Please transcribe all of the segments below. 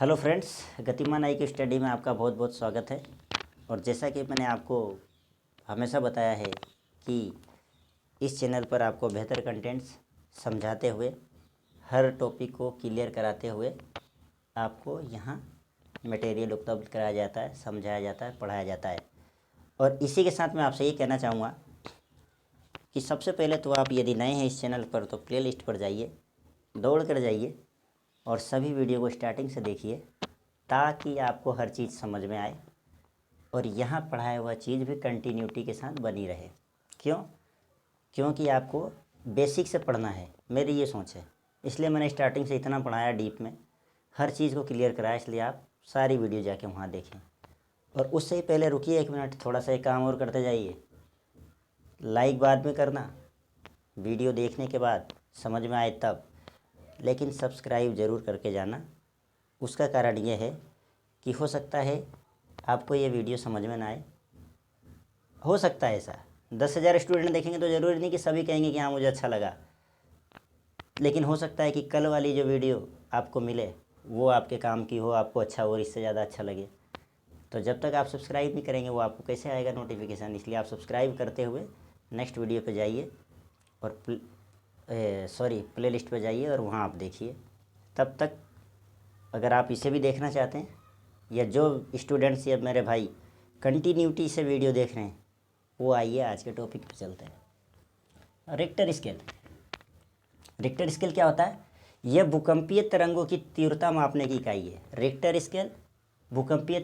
Hello friends, गतिमान आई की study में आपका बहुत बहुत स्वागत है। और जैसा कि मैंने आपको हमेशा बताया है कि इस चैनल पर आपको बेहतर कंटेंट्स समझाते हुए, हर टॉपिक को क्लियर कराते हुए आपको यहाँ मटेरियल उपलब्ध कराया जाता है, समझाया जाता है, पढ़ाया जाता है। और इसी के साथ मैं आपसे ये कहना चाहूँगा कि सबसे पहले तो आप यदि नए हैं इस चैनल पर तो प्लेलिस्ट पर जाइए, दौड़ कर जाइए और सभी वीडियो को स्टार्टिंग से देखिए ताकि आपको हर चीज़ समझ में आए और यहाँ पढ़ाया हुआ चीज़ भी कंटिन्यूटी के साथ बनी रहे। क्यों? क्योंकि आपको बेसिक से पढ़ना है, मेरी ये सोच है। इसलिए मैंने स्टार्टिंग से इतना पढ़ाया डीप में, हर चीज़ को क्लियर कराया। इसलिए आप सारी वीडियो जाके वहाँ देखें। और उससे ही पहले रुकिए 1 मिनट, थोड़ा सा एक काम और करते जाइए। लाइक बाद में करना, वीडियो देखने के बाद समझ में आए तब, लेकिन सब्सक्राइब ज़रूर करके जाना। उसका कारण यह है कि हो सकता है आपको ये वीडियो समझ में ना आए, हो सकता है ऐसा। 10,000 स्टूडेंट देखेंगे तो ज़रूरी नहीं कि सभी कहेंगे कि हाँ मुझे अच्छा लगा, लेकिन हो सकता है कि कल वाली जो वीडियो आपको मिले वो आपके काम की हो, आपको अच्छा और इससे ज़्यादा अच्छा लगे। तो जब तक आप सब्सक्राइब नहीं करेंगे वो आपको कैसे आएगा नोटिफिकेशन। इसलिए आप सब्सक्राइब करते हुए नेक्स्ट वीडियो पे जाइए और प्लेलिस्ट पे जाइए और वहाँ आप देखिए। तब तक अगर आप इसे भी देखना चाहते हैं या जो स्टूडेंट्स या मेरे भाई कंटिन्यूटी से वीडियो देख रहे हैं वो आइए, आज के टॉपिक पे चलते हैं। Richter scale. रिक्टर स्केल क्या होता है? यह भूकंपीय तरंगों की तीव्रता मापने की इकाई है। रिक्टर स्केल भूकंपीय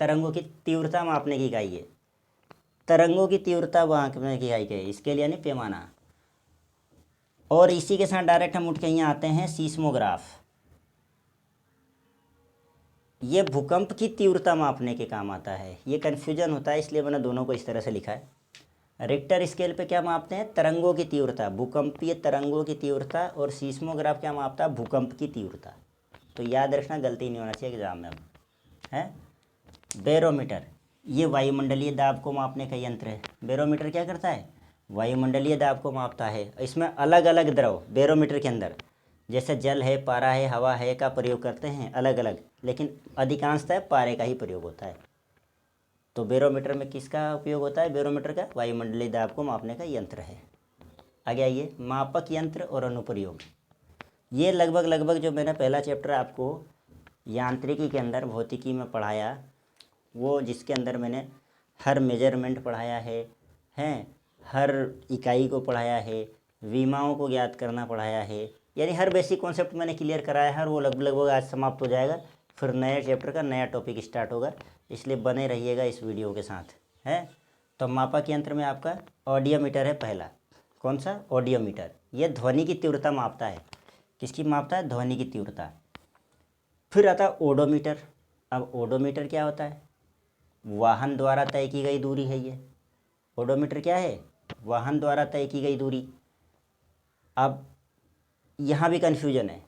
तरंगों की तीव्रता मापने की इकाई है। तरंगों की तीव्रता मापने की इकाई है स्केल यानी पैमाना। और इसी के साथ डायरेक्ट हम उठ के यहाँ आते हैं सीस्मोग्राफ। ये भूकंप की तीव्रता मापने के काम आता है। ये कन्फ्यूजन होता है, इसलिए मैंने दोनों को इस तरह से लिखा है। रिक्टर स्केल पे क्या मापते हैं? तरंगों की तीव्रता, भूकंपीय तरंगों की तीव्रता। और सीस्मोग्राफ क्या मापता है? भूकंप की तीव्रता। तो याद रखना, गलती नहीं होना चाहिए एग्जाम में। अब है बैरोमीटर, ये वायुमंडलीय दाब को मापने का यंत्र है। बैरोमीटर क्या करता है? वायुमंडलीय दाब को मापता है। इसमें अलग अलग द्रव बैरोमीटर के अंदर, जैसे जल है, पारा है, हवा है, का प्रयोग करते हैं अलग अलग, लेकिन अधिकांशतः पारे का ही प्रयोग होता है। तो बैरोमीटर में किसका उपयोग होता है? बैरोमीटर का वायुमंडलीय दाब को मापने का यंत्र है। आगे आइए, मापक यंत्र और अनुप्रयोग। ये लगभग जो मैंने पहला चैप्टर आपको यांत्रिकी के अंदर भौतिकी में पढ़ाया, वो जिसके अंदर मैंने हर मेजरमेंट पढ़ाया है, हर इकाई को पढ़ाया है, विमाओं को ज्ञात करना पढ़ाया है, यानी हर बेसिक कॉन्सेप्ट मैंने क्लियर कराया है। और वो लगभग आज समाप्त हो जाएगा, फिर नए चैप्टर का नया टॉपिक स्टार्ट होगा। इसलिए बने रहिएगा इस वीडियो के साथ है। तो मापक यंत्र में आपका ऑडियोमीटर है पहला। कौन सा? ऑडियोमीटर। यह ध्वनि की तीव्रता मापता है। किसकी मापता है? ध्वनि की तीव्रता। फिर आता है ओडोमीटर। अब ओडोमीटर क्या होता है? वाहन द्वारा तय की गई दूरी है ये। ओडोमीटर क्या है? वाहन द्वारा तय की गई दूरी। अब यहाँ भी कन्फ्यूजन है।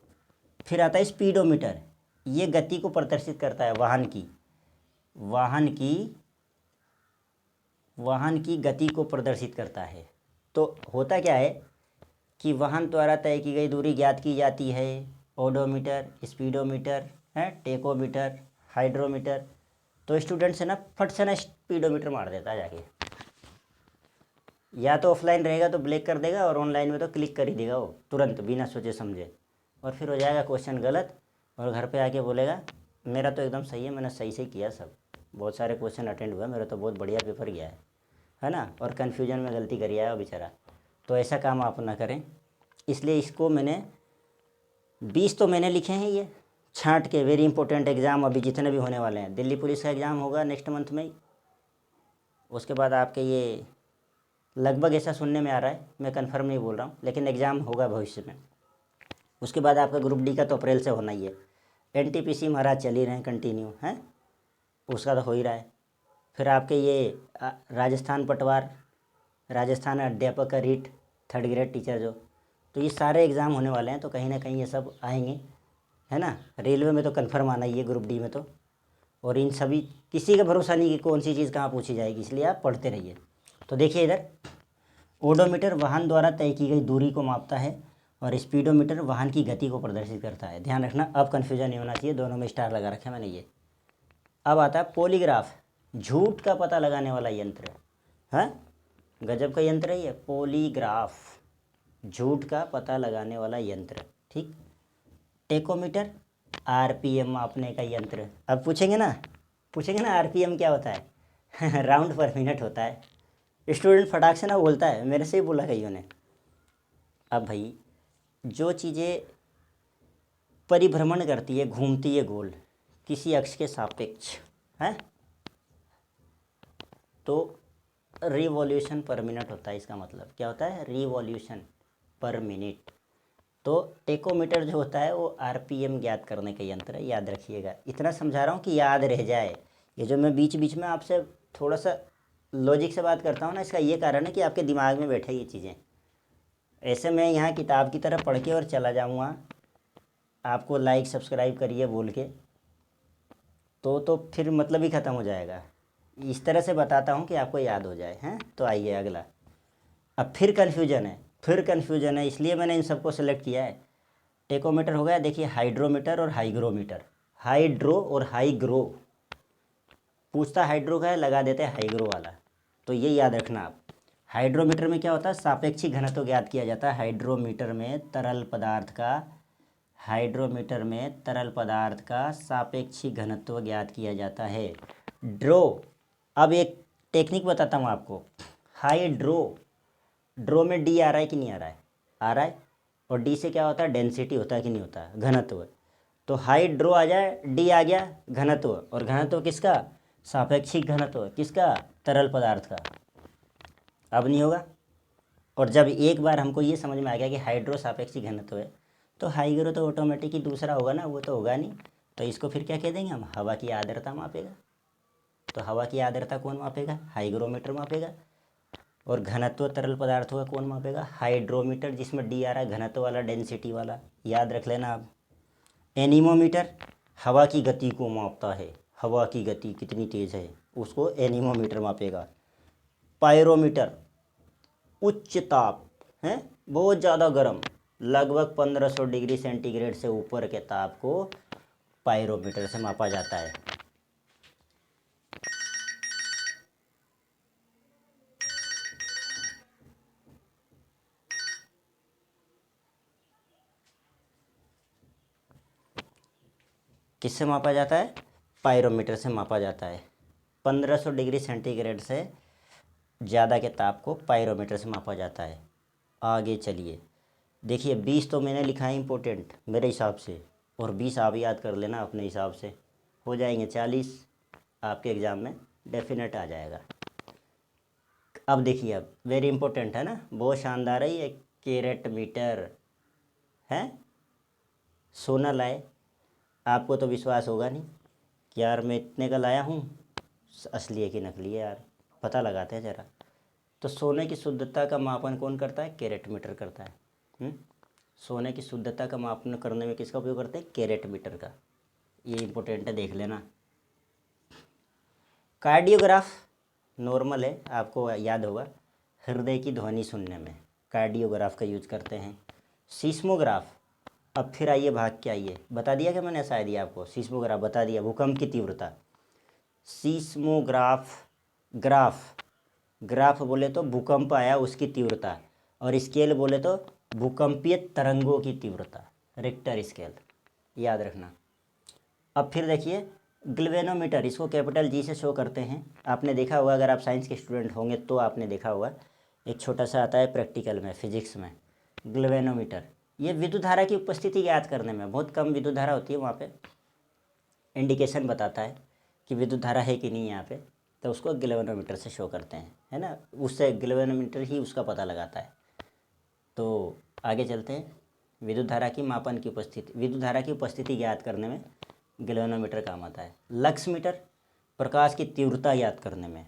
फिर आता है स्पीडोमीटर, ये गति को प्रदर्शित करता है, वाहन की गति को प्रदर्शित करता है। तो होता क्या है कि वाहन द्वारा तय की गई दूरी ज्ञात की जाती है। ओडोमीटर, स्पीडोमीटर है, टेकोमीटर, हाइड्रोमीटर। तो स्टूडेंट से ना फट से ना स्पीडोमीटर मार देता है जाके, या तो ऑफलाइन रहेगा तो ब्लैक कर देगा और ऑनलाइन में तो क्लिक कर ही देगा वो तुरंत बिना सोचे समझे, और फिर हो जाएगा क्वेश्चन गलत और घर पे आके बोलेगा मेरा तो एकदम सही है, मैंने सही से किया सब, बहुत सारे क्वेश्चन अटेंड हुआ, मेरा तो बहुत बढ़िया पेपर गया है ना। और कन्फ्यूजन में गलती कर आया बेचारा। तो ऐसा काम आप ना करें। इसलिए इसको मैंने 20 तो मैंने लिखे हैं ये छांट के, वेरी इंपॉर्टेंट एग्ज़ाम अभी जितने भी होने वाले हैं। दिल्ली पुलिस का एग्ज़ाम होगा नेक्स्ट मंथ में ही, उसके बाद आपके ये लगभग ऐसा सुनने में आ रहा है, मैं कंफर्म नहीं बोल रहा हूँ, लेकिन एग्ज़ाम होगा भविष्य में। उसके बाद आपका ग्रुप डी का तो अप्रैल से होना ही है। एनटीपीसी महाराज चल ही रहे हैं कंटिन्यू हैं, उसका तो हो ही रहा है। फिर आपके ये राजस्थान पटवार, राजस्थान अध्यापक का रीट, 3rd ग्रेड टीचर जो, तो ये सारे एग्ज़ाम होने वाले हैं। तो कहीं ना कहीं ये सब आएंगे, है ना। रेलवे में तो कंफर्म आना ही है, ग्रुप डी में तो। और इन सभी किसी का भरोसा नहीं कि कौन सी चीज़ कहाँ पूछी जाएगी, इसलिए आप पढ़ते रहिए। तो देखिए इधर, ओडोमीटर वाहन द्वारा तय की गई दूरी को मापता है और स्पीडोमीटर वाहन की गति को प्रदर्शित करता है। ध्यान रखना, अब कन्फ्यूजन नहीं होना चाहिए, दोनों में स्टार लगा रखे मैंने ये। अब आता है पॉलीग्राफ, झूठ का पता लगाने वाला यंत्र। हाँ, गजब का यंत्र है ये पॉलीग्राफ, झूठ का पता लगाने वाला यंत्र। ठीक। टेकोमीटर, आरपीएम मापने का यंत्र। अब पूछेंगे ना आरपीएम क्या होता है राउंड पर मिनट होता है। स्टूडेंट फटाक से ना बोलता है, मेरे से ही बोला कईयों ने। अब भाई जो चीज़ें परिभ्रमण करती है, घूमती है गोल किसी अक्ष के सापेक्ष है, तो रिवॉल्यूशन पर मिनट होता है। इसका मतलब क्या होता है? रिवॉल्यूशन पर मिनट। तो टेकोमीटर जो होता है वो आरपीएम ज्ञात करने का यंत्र है, याद रखिएगा। इतना समझा रहा हूँ कि याद रह जाए। ये जो मैं बीच बीच में आपसे थोड़ा सा लॉजिक से बात करता हूँ ना, इसका ये कारण है कि आपके दिमाग में बैठे ये चीज़ें। ऐसे मैं यहाँ किताब की तरह पढ़ के और चला जाऊँगा, आपको लाइक सब्सक्राइब करिए बोल के, तो फिर मतलब ही ख़त्म हो जाएगा। इस तरह से बताता हूँ कि आपको याद हो जाए। हैं, तो आइए अगला। अब फिर कन्फ्यूजन है, इसलिए मैंने इन सबको सेलेक्ट किया है। टेकोमीटर हो गया, देखिए हाइड्रोमीटर और हाइग्रोमीटर। हाइड्रो और हाइग्रो, पूछता हाइड्रो का है, लगा देते हैं हाइग्रो वाला। तो ये याद रखना आप। हाइड्रोमीटर में क्या होता है? सापेक्षिक घनत्व ज्ञात किया जाता है। हाइड्रोमीटर में तरल पदार्थ का सापेक्षिक घनत्व ज्ञात किया जाता है। ड्रो, अब एक टेक्निक बताता हूँ आपको। ड्रो में डी आ रहा है कि नहीं आ रहा है? आ रहा है। और डी से क्या होता है? डेंसिटी होता है कि नहीं होता? घनत्व। तो हाइड्रो आ जाए, डी आ गया घनत्व, और घनत्व किसका? सापेक्षिक घनत्व किसका? तरल पदार्थ का। अब नहीं होगा। और जब एक बार हमको ये समझ में आ गया कि हाइड्रो सापेक्षिक घनत्व है, तो हाइग्रो तो ऑटोमेटिक ही दूसरा होगा ना, वो तो होगा नहीं। तो इसको फिर क्या कह देंगे हम? हवा की आर्द्रता मापेगा। तो हवा की आर्द्रता कौन मापेगा? हाइग्रोमीटर मापेगा। और घनत्व तरल पदार्थों का कौन मापेगा? हाइड्रोमीटर, जिसमें डी आ रहा है घनत्व वाला, डेंसिटी वाला। याद रख लेना आप। एनीमोमीटर हवा की गति को मापता है, हवा की गति कितनी तेज़ है उसको एनीमोमीटर मापेगा। पायरोमीटर उच्च ताप है, बहुत ज़्यादा गर्म, लगभग 1500 डिग्री सेंटीग्रेड से ऊपर के ताप को पायरोमीटर से मापा जाता है। किससे मापा जाता है? पायरोमीटर से मापा जाता है। 1500 डिग्री सेंटीग्रेड से ज़्यादा के ताप को पायरोमीटर से मापा जाता है। आगे चलिए, देखिए 20 तो मैंने लिखा है इम्पोर्टेंट मेरे हिसाब से, और 20 आप याद कर लेना अपने हिसाब से, हो जाएंगे 40। आपके एग्ज़ाम में डेफिनेट आ जाएगा। अब देखिए, अब वेरी इंपॉर्टेंट है ना, बहुत शानदार है ये। कैरेट मीटर है, सोना लाए। आपको तो विश्वास होगा नहीं कि यार मैं इतने का लाया हूँ, असली है कि नकली है यार, पता लगाते हैं ज़रा। तो सोने की शुद्धता का मापन कौन करता है? कैरेट मीटर करता है। सोने की शुद्धता का मापन करने में किसका उपयोग करते हैं? कैरेट मीटर का। ये इंपॉर्टेंट है, देख लेना। कार्डियोग्राफ नॉर्मल है, आपको याद होगा, हृदय की ध्वनि सुनने में कार्डियोग्राफ का यूज करते हैं। सीस्मोग्राफ, अब फिर आइए भाग के आइए, बता दिया कि मैंने शायद ही आपको सीस्मोग्राफ बता दिया, भूकंप की तीव्रता। सीस्मोग्राफ, ग्राफ बोले तो भूकंप आया उसकी तीव्रता, और स्केल बोले तो भूकंपीय तरंगों की तीव्रता, रिक्टर स्केल, याद रखना। अब फिर देखिए ग्लवेनोमीटर, इसको कैपिटल जी से शो करते हैं। आपने देखा होगा, अगर आप साइंस के स्टूडेंट होंगे तो आपने देखा होगा, एक छोटा सा आता है प्रैक्टिकल में, फिजिक्स में, ग्लवेनोमीटर। ये विद्युत धारा की उपस्थिति ज्ञात करने में, बहुत कम विद्युत धारा होती है वहाँ पे, इंडिकेशन बताता है कि विद्युत धारा है कि नहीं यहाँ पे, तो उसको ग्लवेनोमीटर से शो करते हैं, है ना। उससे ग्लवेनोमीटर ही उसका पता लगाता है। तो आगे चलते हैं। विद्युत धारा की उपस्थिति ज्ञात करने में गैल्वेनोमीटर काम आता है। लक्स मीटर प्रकाश की तीव्रता याद करने में,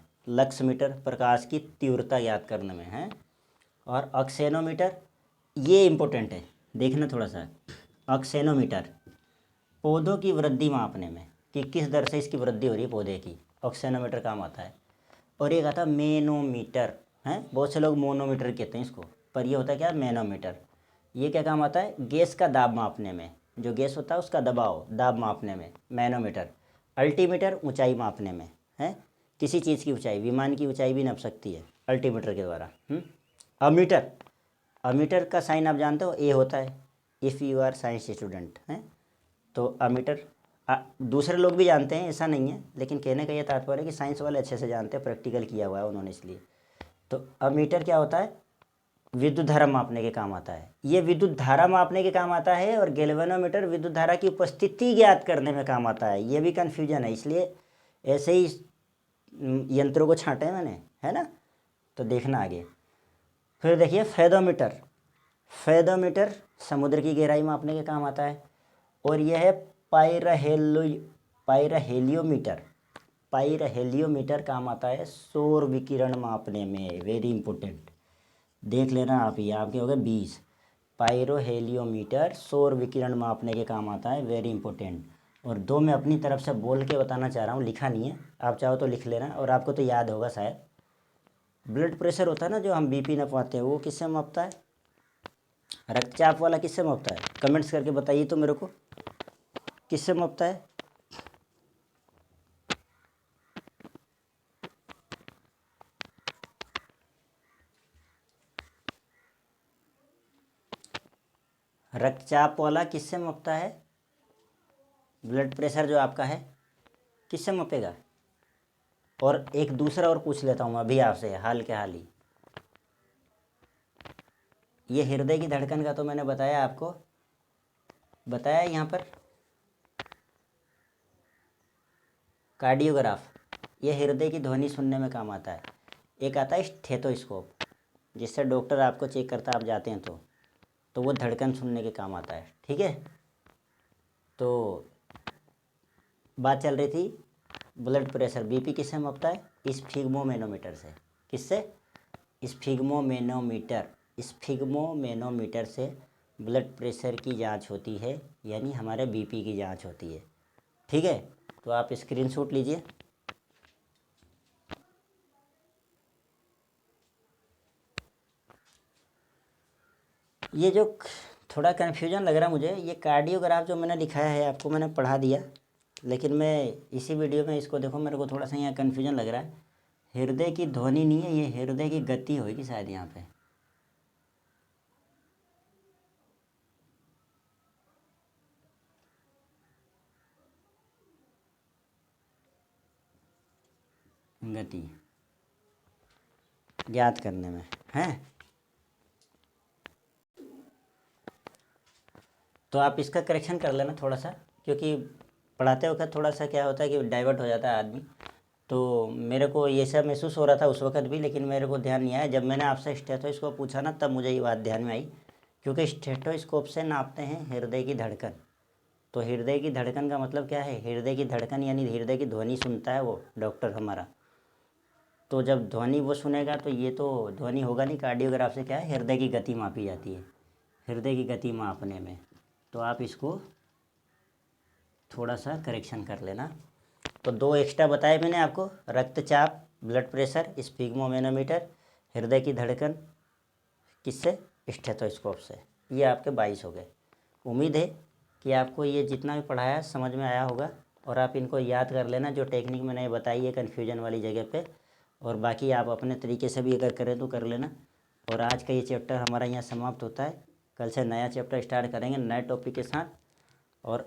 याद करने में है। और ऑक्सेनोमीटर, ये इम्पोर्टेंट है, देखना थोड़ा सा। ऑक्सेनोमीटर पौधों की वृद्धि मापने में कि किस दर से इसकी वृद्धि हो रही है पौधे की, ऑक्सेनोमीटर काम आता है। और एक आता है मैनोमीटर, है, बहुत से लोग मोनोमीटर कहते हैं इसको, पर ये होता है क्या? मैनोमीटर। ये क्या काम आता है? गैस का दाब मापने में, जो गैस होता है उसका दबाव, दाब मापने में मैनोमीटर। अल्टीमीटर ऊंचाई मापने में है, किसी चीज़ की ऊंचाई, विमान की ऊंचाई भी नाप सकती है अल्टीमीटर के द्वारा। अमीटर, अमीटर का साइन आप जानते हो, ए होता है if you are science student हैं। तो अमीटर दूसरे लोग भी जानते हैं, ऐसा नहीं है, लेकिन कहने का ये तात्पर्य है कि साइंस वाले अच्छे से जानते हैं, प्रैक्टिकल किया हुआ है उन्होंने इसलिए। तो अमीटर क्या होता है? विद्युत धारा मापने के काम आता है। ये विद्युत धारा मापने के काम आता है, और गैल्वेनोमीटर विद्युत धारा की उपस्थिति ज्ञात करने में काम आता है। ये भी कन्फ्यूजन है, इसलिए ऐसे ही यंत्रों को छांटे हैं मैंने, है ना। तो देखना आगे। फिर देखिए फेदोमीटर, फेदोमीटर समुद्र की गहराई मापने के काम आता है। और यह है पायरहेलियोमीटर, पायरहेलियोमीटर काम आता है सौर विकिरण मापने में, वेरी इंपॉर्टेंट, देख लेना आप ही, आपके हो गए 20। पायरोहेलियोमीटर सौर विकिरण मापने के काम आता है, वेरी इंपॉर्टेंट। और दो मैं अपनी तरफ से बोल के बताना चाह रहा हूँ, लिखा नहीं है, आप चाहो तो लिख लेना, और आपको तो याद होगा शायद। ब्लड प्रेशर होता है ना, जो हम बीपी नपवाते हैं, वो किससे मापता है? रक्तचाप वाला किससे मापता है? कमेंट्स करके बताइए तो मेरे को, किससे मापता है? रक्तचाप वाला किससे मापता है? ब्लड प्रेशर जो आपका है किससे मापेगा? और एक दूसरा और पूछ लेता हूँ अभी आपसे, हाल के हाल ही, ये हृदय की धड़कन का तो मैंने बताया आपको, बताया यहाँ पर कार्डियोग्राफ, ये हृदय की ध्वनि सुनने में काम आता है। एक आता है स्टेथोस्कोप, जिससे डॉक्टर आपको चेक करता है, आप जाते हैं तो वो धड़कन सुनने के काम आता है, ठीक है। तो बात चल रही थी ब्लड प्रेशर, बीपी किससे मापता है? स्फिग्मोमेनोमीटर से। किससे? स्फिग्मोमेनोमीटर, स्फिग्मोमेनोमीटर से ब्लड प्रेशर की जांच होती है, यानी हमारे बीपी की जांच होती है, ठीक है। तो आप स्क्रीनशॉट लीजिए। ये जो थोड़ा कन्फ्यूजन लग रहा है मुझे, ये कार्डियोग्राफ जो मैंने लिखाया है आपको, मैंने पढ़ा दिया, लेकिन मैं इसी वीडियो में इसको देखो, मेरे को थोड़ा सा यहाँ कन्फ्यूजन लग रहा है। हृदय की ध्वनि नहीं है, ये हृदय की गति होगी शायद यहाँ पे। गति ज्ञात करने में है, तो आप इसका करेक्शन कर लेना थोड़ा सा, क्योंकि पढ़ाते वक्त थोड़ा सा क्या होता है कि डाइवर्ट हो जाता है आदमी। तो मेरे को ये सब महसूस हो रहा था उस वक्त भी, लेकिन मेरे को ध्यान नहीं आया। जब मैंने आपसे स्टेथोस्कोप पूछा ना, तब मुझे ये बात ध्यान में आई, क्योंकि स्टेथोस्कोप से नापते हैं हृदय की धड़कन। तो हृदय की धड़कन का मतलब क्या है? हृदय की धड़कन यानी हृदय की ध्वनि सुनता है वो डॉक्टर हमारा। तो जब ध्वनि वो सुनेगा तो ये तो ध्वनि होगा नहीं। कार्डियोग्राफ से क्या है? हृदय की गति मापी जाती है, हृदय की गति मापने में। तो आप इसको थोड़ा सा करेक्शन कर लेना। तो दो एक्स्ट्रा बताए मैंने आपको, रक्तचाप, ब्लड प्रेशर, स्फिग्मोमेनोमीटर, हृदय की धड़कन किससे? स्टेथोस्कोप से। ये आपके 22 हो गए। उम्मीद है कि आपको ये जितना भी पढ़ाया समझ में आया होगा, और आप इनको याद कर लेना, जो टेक्निक मैंने बताई है कन्फ्यूजन वाली जगह पे। और बाकी आप अपने तरीके से भी अगर करें तो कर लेना। और आज का ये चैप्टर हमारा यहाँ समाप्त होता है। कल से नया चैप्टर स्टार्ट करेंगे नए टॉपिक के साथ। और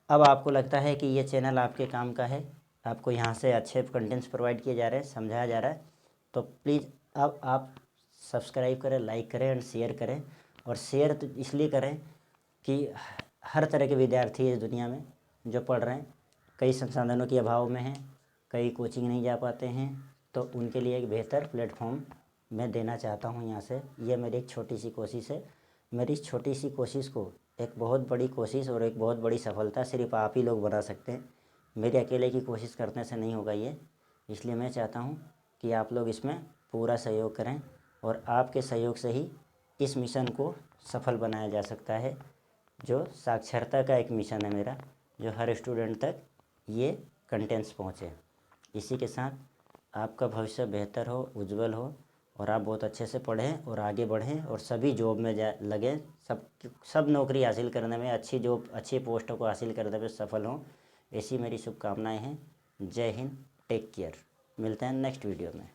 अब आपको लगता है कि ये चैनल आपके काम का है, आपको यहाँ से अच्छे कंटेंट्स प्रोवाइड किए जा रहे हैं, समझाया जा रहा है, तो प्लीज़ अब आप सब्सक्राइब करें, लाइक करें एंड शेयर करें। और शेयर तो इसलिए करें कि हर तरह के विद्यार्थी इस दुनिया में जो पढ़ रहे हैं, कई संसाधनों के अभाव में हैं, कई कोचिंग नहीं जा पाते हैं, तो उनके लिए एक बेहतर प्लेटफॉर्म मैं देना चाहता हूँ यहाँ से। ये मेरी एक छोटी सी कोशिश है। मेरी इस छोटी सी कोशिश को एक बहुत बड़ी कोशिश और एक बहुत बड़ी सफलता सिर्फ आप ही लोग बना सकते हैं। मेरे अकेले की कोशिश करने से नहीं होगा ये, इसलिए मैं चाहता हूँ कि आप लोग इसमें पूरा सहयोग करें, और आपके सहयोग से ही इस मिशन को सफल बनाया जा सकता है, जो साक्षरता का एक मिशन है मेरा, जो हर स्टूडेंट तक ये कंटेंट्स पहुँचे। इसी के साथ आपका भविष्य बेहतर हो, उज्जवल हो, और आप बहुत अच्छे से पढ़ें और आगे बढ़ें और सभी जॉब में लगें, सब नौकरी हासिल करने में, अच्छी जॉब, अच्छी पोस्टों को हासिल करने में सफल हों, ऐसी मेरी शुभकामनाएं हैं। जय हिंद, टेक केयर। मिलते हैं नेक्स्ट वीडियो में।